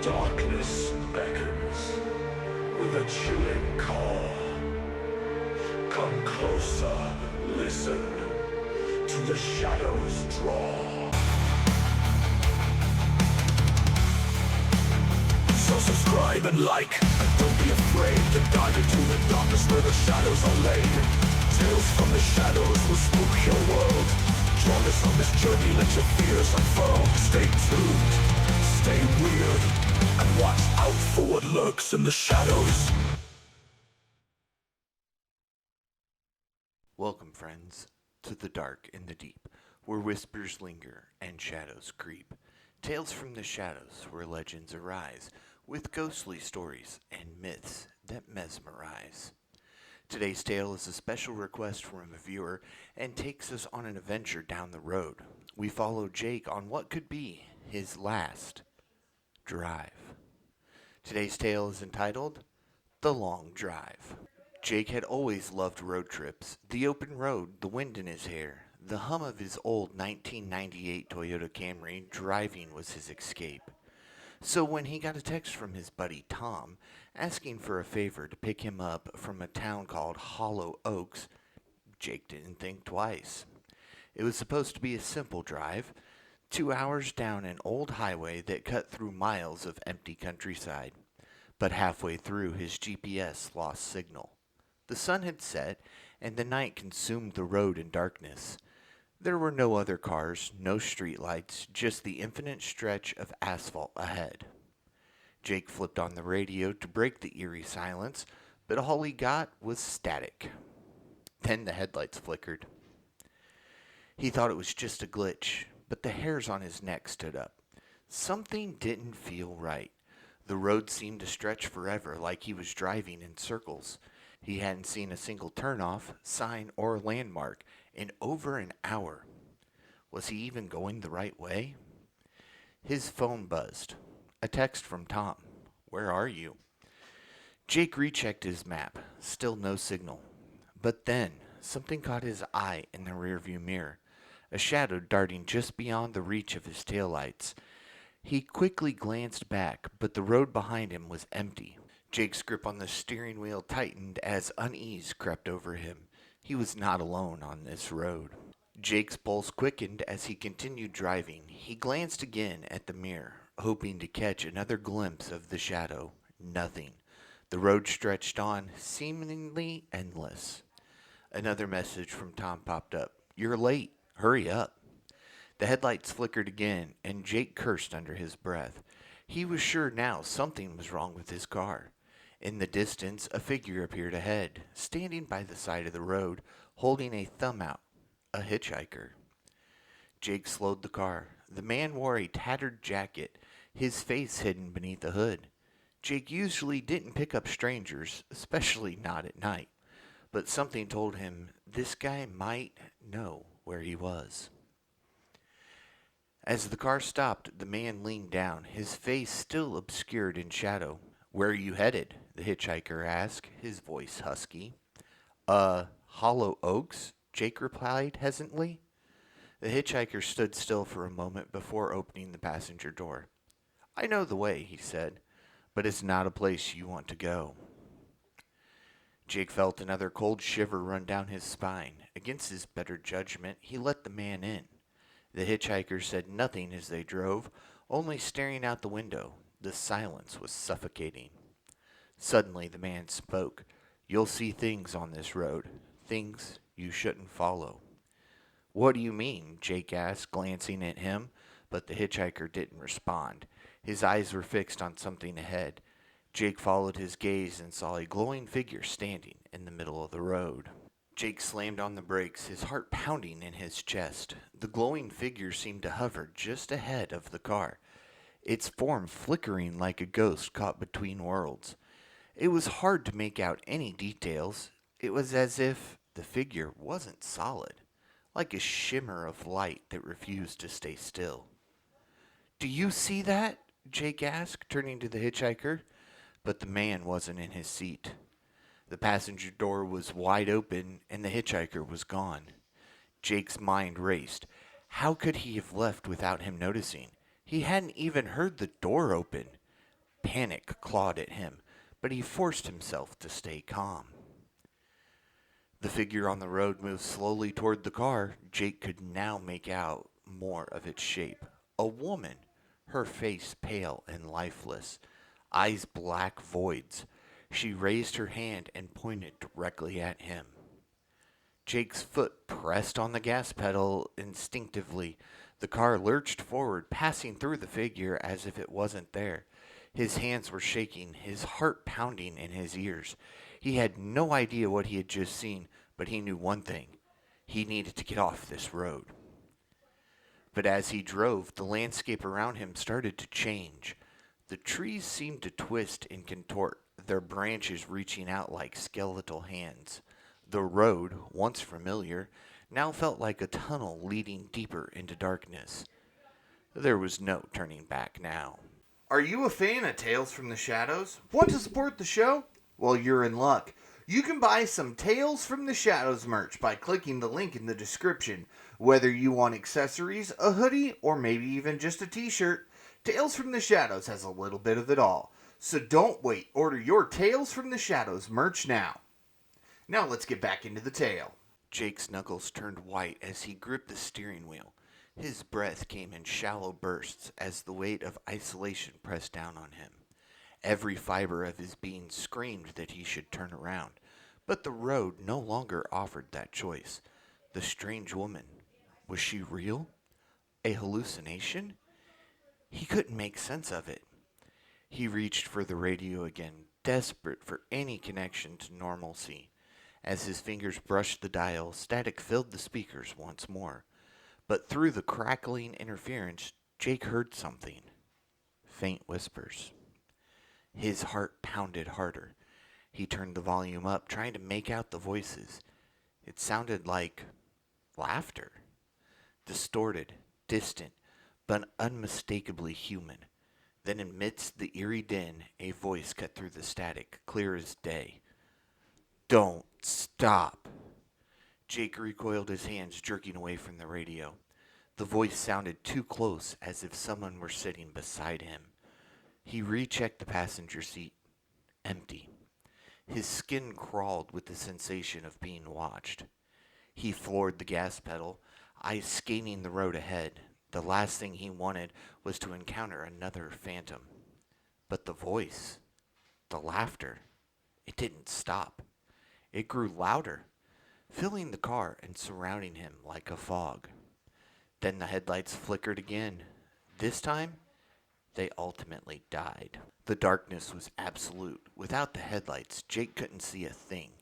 Darkness beckons with a chilling call. Come closer, listen to the shadows draw. So subscribe and like, and don't be afraid to dive into the darkness where the shadows are laid. Tales from the shadows will spook your world. Join us on this journey, let your fears unfurl. Stay tuned, stay weird, and watch out for what lurks in the shadows. Welcome, friends, to the dark and the deep, where whispers linger and shadows creep. Tales from the shadows, where legends arise, with ghostly stories and myths that mesmerize. Today's tale is a special request from a viewer and takes us on an adventure down the road. We follow Jake on what could be his last drive. Today's tale is entitled The Long Drive. Jake had always loved road trips, the open road, the wind in his hair. The hum of his old 1998 Toyota Camry driving was his escape. So when he got a text from his buddy Tom asking for a favor to pick him up from a town called Hollow Oaks, Jake didn't think twice. It was supposed to be a simple drive, 2 hours down an old highway that cut through miles of empty countryside. But halfway through, his GPS lost signal. The sun had set, and the night consumed the road in darkness. There were no other cars, no streetlights, just the infinite stretch of asphalt ahead. Jake flipped on the radio to break the eerie silence, but all he got was static. Then the headlights flickered. He thought it was just a glitch, but the hairs on his neck stood up. Something didn't feel right. The road seemed to stretch forever, like he was driving in circles. He hadn't seen a single turnoff, sign, or landmark in over an hour. Was he even going the right way? His phone buzzed. A text from Tom. "Where are you?" Jake rechecked his map. Still no signal. But then, something caught his eye in the rearview mirror. A shadow darting just beyond the reach of his taillights. He quickly glanced back, but the road behind him was empty. Jake's grip on the steering wheel tightened as unease crept over him. He was not alone on this road. Jake's pulse quickened as he continued driving. He glanced again at the mirror, hoping to catch another glimpse of the shadow. Nothing. The road stretched on, seemingly endless. Another message from Tom popped up. "You're late. Hurry up." The headlights flickered again, and Jake cursed under his breath. He was sure now something was wrong with his car. In the distance, a figure appeared ahead, standing by the side of the road, holding a thumb out. A hitchhiker. Jake slowed the car. The man wore a tattered jacket, his face hidden beneath the hood. Jake usually didn't pick up strangers, especially not at night, but something told him this guy might know where he was. As the car stopped, the man leaned down, his face still obscured in shadow. "Where are you headed?" the hitchhiker asked, his voice husky. Hollow Oaks," Jake replied hesitantly. The hitchhiker stood still for a moment before opening the passenger door. "I know the way," he said, "but it's not a place you want to go." Jake felt another cold shiver run down his spine. Against his better judgment, he let the man in. The hitchhiker said nothing as they drove, only staring out the window. The silence was suffocating. Suddenly the man spoke. "You'll see things on this road, things you shouldn't follow." "What do you mean?" Jake asked, glancing at him, but the hitchhiker didn't respond. His eyes were fixed on something ahead. Jake followed his gaze and saw a glowing figure standing in the middle of the road. Jake slammed on the brakes, his heart pounding in his chest. The glowing figure seemed to hover just ahead of the car, its form flickering like a ghost caught between worlds. It was hard to make out any details. It was as if the figure wasn't solid, like a shimmer of light that refused to stay still. "Do you see that?" Jake asked, turning to the hitchhiker. But the man wasn't in his seat. The passenger door was wide open, and the hitchhiker was gone. Jake's mind raced. How could he have left without him noticing? He hadn't even heard the door open. Panic clawed at him, but he forced himself to stay calm. The figure on the road moved slowly toward the car. Jake could now make out more of its shape. A woman, her face pale and lifeless, eyes black voids. She raised her hand and pointed directly at him. Jake's foot pressed on the gas pedal instinctively. The car lurched forward, passing through the figure as if it wasn't there. His hands were shaking, his heart pounding in his ears. He had no idea what he had just seen, but he knew one thing. He needed to get off this road. But as he drove, the landscape around him started to change. The trees seemed to twist and contort, their branches reaching out like skeletal hands. The road, once familiar, now felt like a tunnel leading deeper into darkness. There was no turning back now. Are you a fan of Tales from the Shadows? Want to support the show? Well, you're in luck. You can buy some Tales from the Shadows merch by clicking the link in the description. Whether you want accessories, a hoodie, or maybe even just a t-shirt, Tales from the Shadows has a little bit of it all. So don't wait, order your Tales from the Shadows merch now. Now let's get back into the tale. Jake's knuckles turned white as he gripped the steering wheel. His breath came in shallow bursts as the weight of isolation pressed down on him. Every fiber of his being screamed that he should turn around, but the road no longer offered that choice. The strange woman, was she real? A hallucination? He couldn't make sense of it. He reached for the radio again, desperate for any connection to normalcy. As his fingers brushed the dial, static filled the speakers once more. But through the crackling interference, Jake heard something. Faint whispers. His heart pounded harder. He turned the volume up, trying to make out the voices. It sounded like laughter. Distorted, distant, but unmistakably human. Then amidst the eerie din, a voice cut through the static, clear as day. Don't stop. Jake recoiled his hands, jerking away from the radio. The voice sounded too close, as if someone were sitting beside him. He rechecked the passenger seat. Empty. His skin crawled with the sensation of being watched. He floored the gas pedal, eyes scanning the road ahead. The last thing he wanted was to encounter another phantom. But the voice, the laughter, it didn't stop. It grew louder, filling the car and surrounding him like a fog. Then the headlights flickered again. This time, they ultimately died. The darkness was absolute. Without the headlights, Jake couldn't see a thing.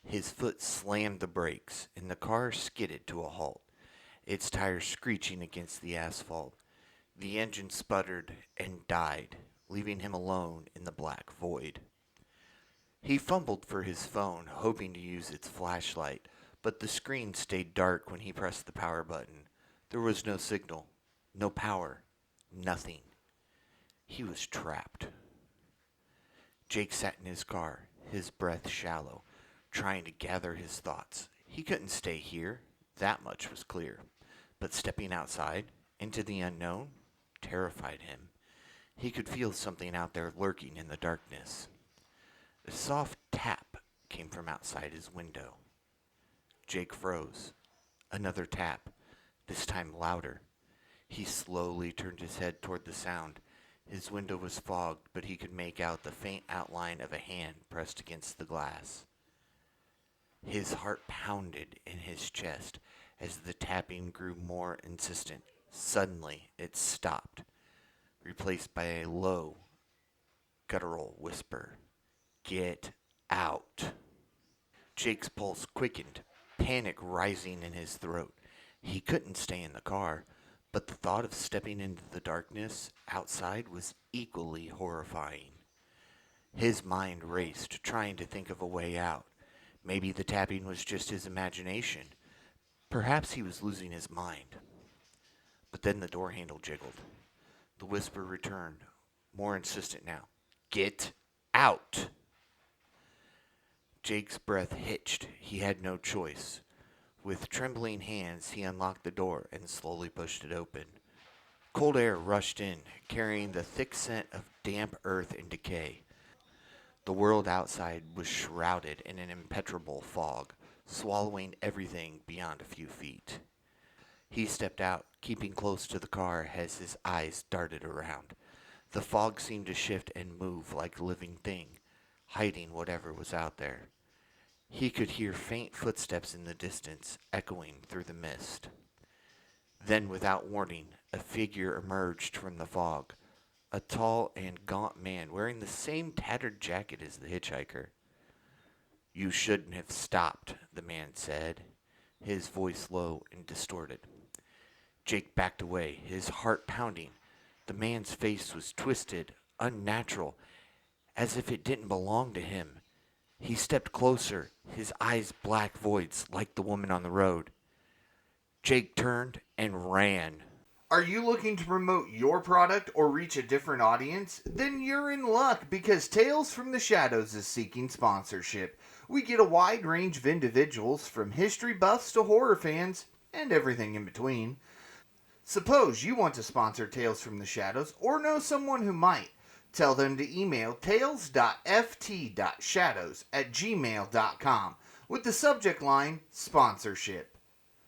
His foot slammed the brakes, and the car skidded to a halt, its tires screeching against the asphalt. The engine sputtered and died, leaving him alone in the black void. He fumbled for his phone, hoping to use its flashlight, but the screen stayed dark when he pressed the power button. There was no signal, no power, nothing. He was trapped. Jake sat in his car, his breath shallow, trying to gather his thoughts. He couldn't stay here, that much was clear. But stepping outside, into the unknown, terrified him. He could feel something out there lurking in the darkness. A soft tap came from outside his window. Jake froze. Another tap, this time louder. He slowly turned his head toward the sound. His window was fogged, but he could make out the faint outline of a hand pressed against the glass. His heart pounded in his chest as the tapping grew more insistent. Suddenly, it stopped, replaced by a low, guttural whisper. Get out. Jake's pulse quickened, panic rising in his throat. He couldn't stay in the car, but the thought of stepping into the darkness outside was equally horrifying. His mind raced, trying to think of a way out. Maybe the tapping was just his imagination. Perhaps he was losing his mind. But then the door handle jiggled. The whisper returned, more insistent now. Get out! Jake's breath hitched. He had no choice. With trembling hands, he unlocked the door and slowly pushed it open. Cold air rushed in, carrying the thick scent of damp earth and decay. The world outside was shrouded in an impenetrable fog, swallowing everything beyond a few feet. He stepped out, keeping close to the car as his eyes darted around. The fog seemed to shift and move like a living thing, hiding whatever was out there. He could hear faint footsteps in the distance, echoing through the mist. Then, without warning, a figure emerged from the fog. A tall and gaunt man wearing the same tattered jacket as the hitchhiker. "You shouldn't have stopped," the man said, his voice low and distorted. Jake backed away, his heart pounding. The man's face was twisted, unnatural, as if it didn't belong to him. He stepped closer, his eyes black voids like the woman on the road. Jake turned and ran. Are you looking to promote your product or reach a different audience? Then you're in luck, because Tales from the Shadows is seeking sponsorship. We get a wide range of individuals, from history buffs to horror fans, and everything in between. Suppose you want to sponsor Tales from the Shadows or know someone who might. Tell them to email tales.ft.shadows@gmail.com with the subject line sponsorship.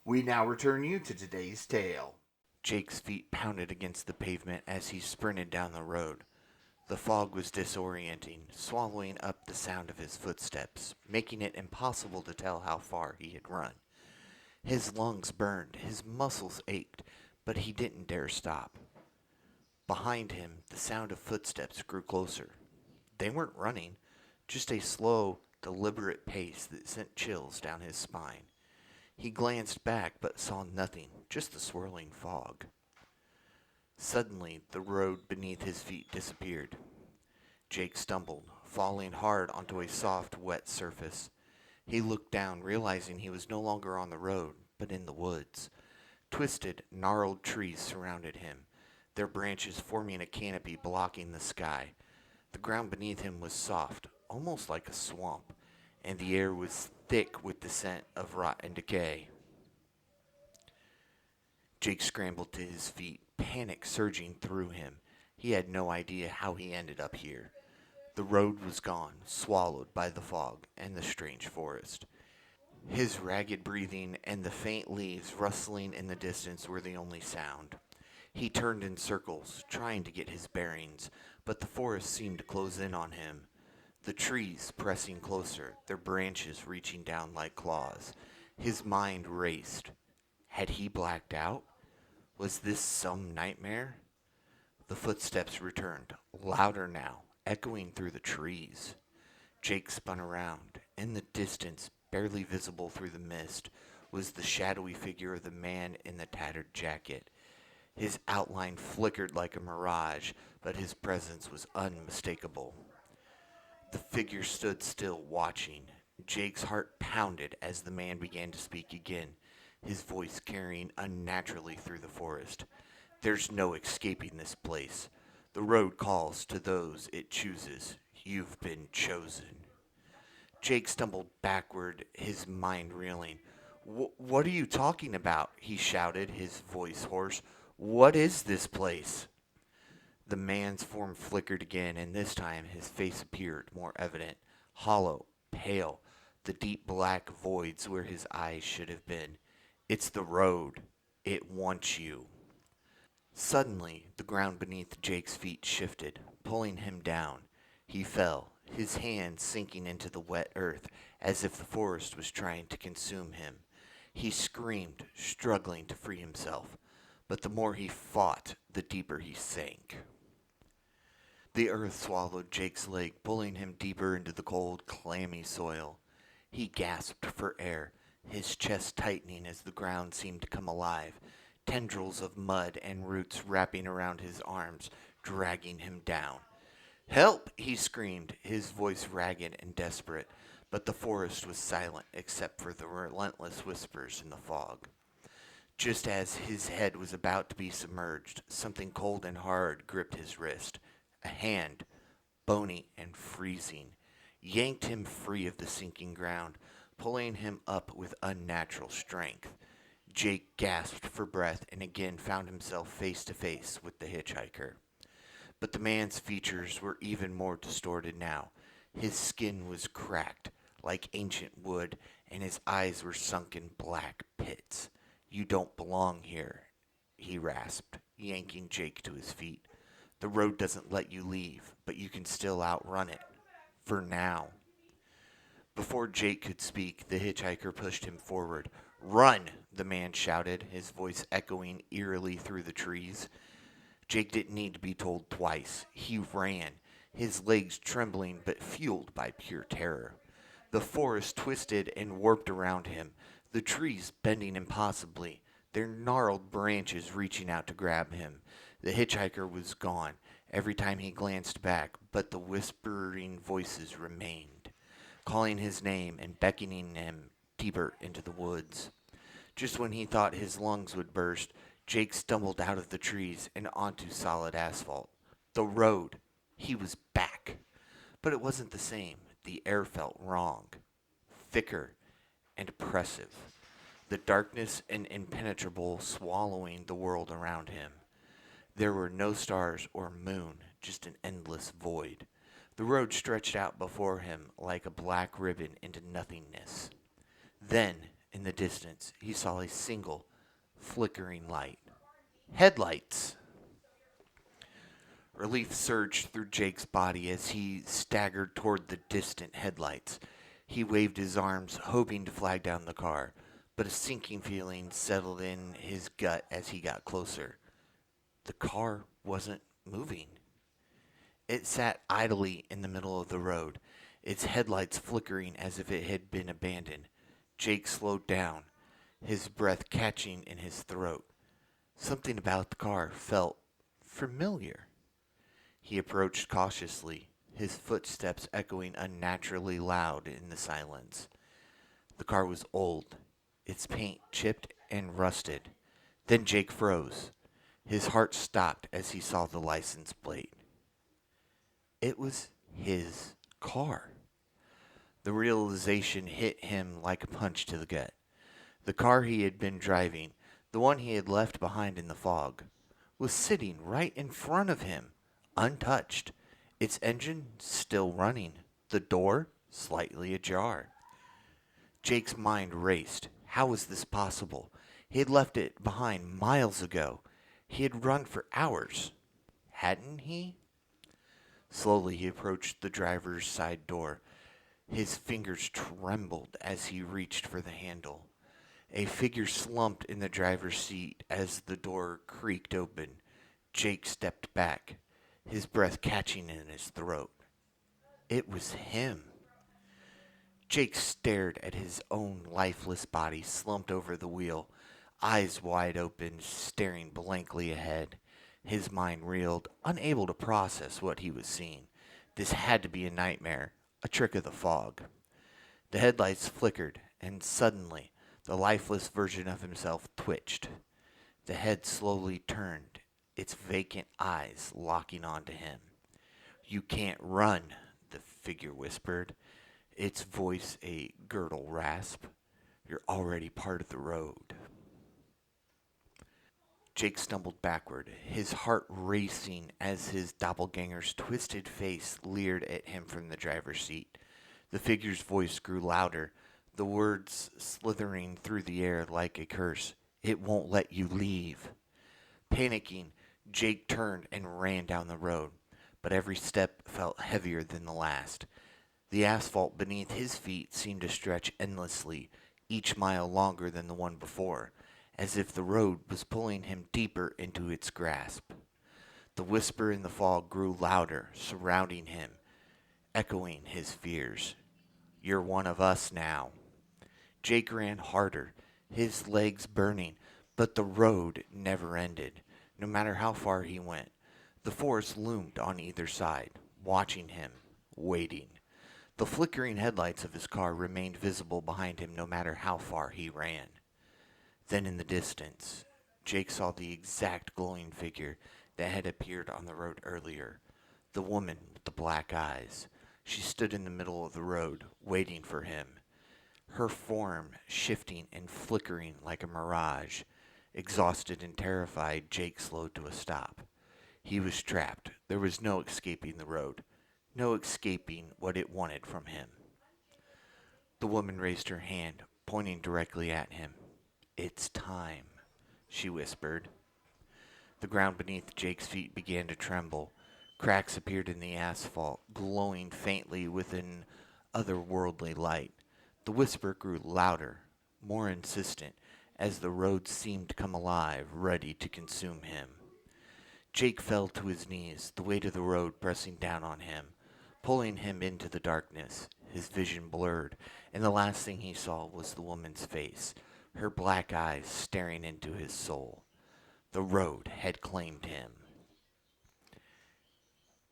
We now return you to today's tale. Jake's feet pounded against the pavement as he sprinted down the road. The fog was disorienting, swallowing up the sound of his footsteps, making it impossible to tell how far he had run. His lungs burned, his muscles ached, but he didn't dare stop. Behind him, the sound of footsteps grew closer. They weren't running, just a slow, deliberate pace that sent chills down his spine. He glanced back but saw nothing, just the swirling fog. Suddenly, the road beneath his feet disappeared. Jake stumbled, falling hard onto a soft, wet surface. He looked down, realizing he was no longer on the road, but in the woods. Twisted, gnarled trees surrounded him, their branches forming a canopy blocking the sky. The ground beneath him was soft, almost like a swamp, and the air was thick with the scent of rot and decay. Jake scrambled to his feet, panic surging through him. He had no idea how he ended up here. The road was gone, swallowed by the fog and the strange forest. His ragged breathing and the faint leaves rustling in the distance were the only sound. He turned in circles, trying to get his bearings, but the forest seemed to close in on him. The trees pressing closer, their branches reaching down like claws. His mind raced. Had he blacked out? Was this some nightmare? The footsteps returned, louder now, echoing through the trees. Jake spun around. In the distance, barely visible through the mist, was the shadowy figure of the man in the tattered jacket. His outline flickered like a mirage, but his presence was unmistakable. The figure stood still, watching. Jake's heart pounded as the man began to speak again, his voice carrying unnaturally through the forest. "There's no escaping this place. The road calls to those it chooses. You've been chosen." Jake stumbled backward, his mind reeling. What are you talking about?" he shouted, his voice hoarse. "What is this place?" The man's form flickered again, and this time his face appeared more evident, hollow, pale, the deep black voids where his eyes should have been. "It's the road. It wants you." Suddenly, the ground beneath Jake's feet shifted, pulling him down. He fell, his hands sinking into the wet earth as if the forest was trying to consume him. He screamed, struggling to free himself, but the more he fought, the deeper he sank. The earth swallowed Jake's leg, pulling him deeper into the cold, clammy soil. He gasped for air, his chest tightening as the ground seemed to come alive, tendrils of mud and roots wrapping around his arms, dragging him down. "Help!" he screamed, his voice ragged and desperate, but the forest was silent except for the relentless whispers in the fog. Just as his head was about to be submerged, something cold and hard gripped his wrist. A hand, bony and freezing, yanked him free of the sinking ground, pulling him up with unnatural strength. Jake gasped for breath and again found himself face to face with the hitchhiker. But the man's features were even more distorted now. His skin was cracked, like ancient wood, and his eyes were sunken black pits. "You don't belong here," he rasped, yanking Jake to his feet. "The road doesn't let you leave, but you can still outrun it. For now." Before Jake could speak, the hitchhiker pushed him forward. "Run!" the man shouted, his voice echoing eerily through the trees. Jake didn't need to be told twice. He ran, his legs trembling but fueled by pure terror. The forest twisted and warped around him, the trees bending impossibly, their gnarled branches reaching out to grab him. The hitchhiker was gone every time he glanced back, but the whispering voices remained, calling his name and beckoning him deeper into the woods. Just when he thought his lungs would burst, Jake stumbled out of the trees and onto solid asphalt. The road. He was back. But it wasn't the same. The air felt wrong. Thicker and oppressive. The darkness and impenetrable swallowing the world around him. There were no stars or moon, just an endless void. The road stretched out before him like a black ribbon into nothingness. Then, in the distance, he saw a single, flickering light. Headlights! Relief surged through Jake's body as he staggered toward the distant headlights. He waved his arms, hoping to flag down the car, but a sinking feeling settled in his gut as he got closer. The car wasn't moving. It sat idly in the middle of the road, its headlights flickering as if it had been abandoned. Jake slowed down, his breath catching in his throat. Something about the car felt familiar. He approached cautiously, his footsteps echoing unnaturally loud in the silence. The car was old, its paint chipped and rusted. Then Jake froze. His heart stopped as he saw the license plate. It was his car. The realization hit him like a punch to the gut. The car he had been driving, the one he had left behind in the fog, was sitting right in front of him, untouched, its engine still running, the door slightly ajar. Jake's mind raced. How was this possible? He had left it behind miles ago. He had run for hours. Hadn't he? Slowly he approached the driver's side door. His fingers trembled as he reached for the handle. A figure slumped in the driver's seat as the door creaked open. Jake stepped back, his breath catching in his throat. It was him. Jake stared at his own lifeless body slumped over the wheel, eyes wide open, staring blankly ahead. His mind reeled, unable to process what he was seeing. This had to be a nightmare, a trick of the fog. The headlights flickered, and suddenly the lifeless version of himself twitched. The head slowly turned, its vacant eyes locking onto him. "You can't run," the figure whispered, its voice a gurgle rasp. "You're already part of the road." Jake stumbled backward, his heart racing as his doppelganger's twisted face leered at him from the driver's seat. The figure's voice grew louder, the words slithering through the air like a curse. "It won't let you leave." Panicking, Jake turned and ran down the road, but every step felt heavier than the last. The asphalt beneath his feet seemed to stretch endlessly, each mile longer than the one before, as if the road was pulling him deeper into its grasp. The whisper in the fog grew louder, surrounding him, echoing his fears. "You're one of us now." Jake ran harder, his legs burning, but the road never ended, no matter how far he went. The forest loomed on either side, watching him, waiting. The flickering headlights of his car remained visible behind him no matter how far he ran. Then in the distance, Jake saw the exact glowing figure that had appeared on the road earlier, the woman with the black eyes. She stood in the middle of the road, waiting for him. her form shifting and flickering like a mirage. Exhausted and terrified, Jake slowed to a stop. He was trapped. There was no escaping the road, no escaping what it wanted from him. The woman raised her hand, pointing directly at him. "It's time," she whispered. The ground beneath Jake's feet began to tremble. Cracks appeared in the asphalt, glowing faintly with an otherworldly light. The whisper grew louder, more insistent, as the road seemed to come alive, ready to consume him. Jake fell to his knees, the weight of the road pressing down on him, pulling him into the darkness. His vision blurred, and the last thing he saw was the woman's face, her black eyes staring into his soul. The road had claimed him.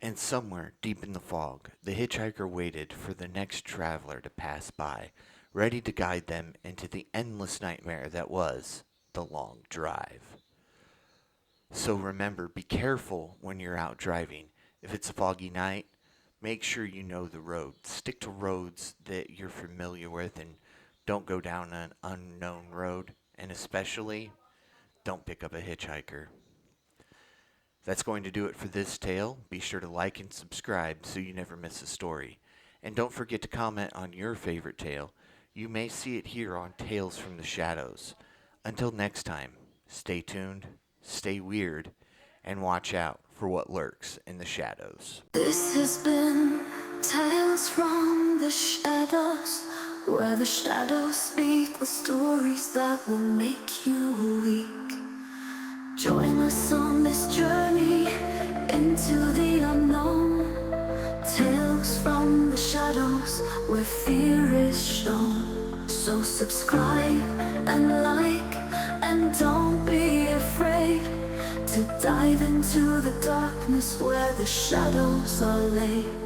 And somewhere, deep in the fog, the hitchhiker waited for the next traveler to pass by, ready to guide them into the endless nightmare that was the long drive. So remember, be careful when you're out driving. If it's a foggy night, make sure you know the road. Stick to roads that you're familiar with and don't go down an unknown road. And especially, don't pick up a hitchhiker. That's going to do it for this tale. Be sure to like and subscribe so you never miss a story. And don't forget to comment on your favorite tale. You may see it here on Tales from the Shadows. Until next time, stay tuned, stay weird, and watch out for what lurks in the shadows. This has been Tales from the Shadows, where the shadows speak the stories that will make you weak. Join us on this journey into the unknown. Tales from the shadows, where fear is shown. So subscribe and like, and don't be afraid to dive into the darkness where the shadows are laid.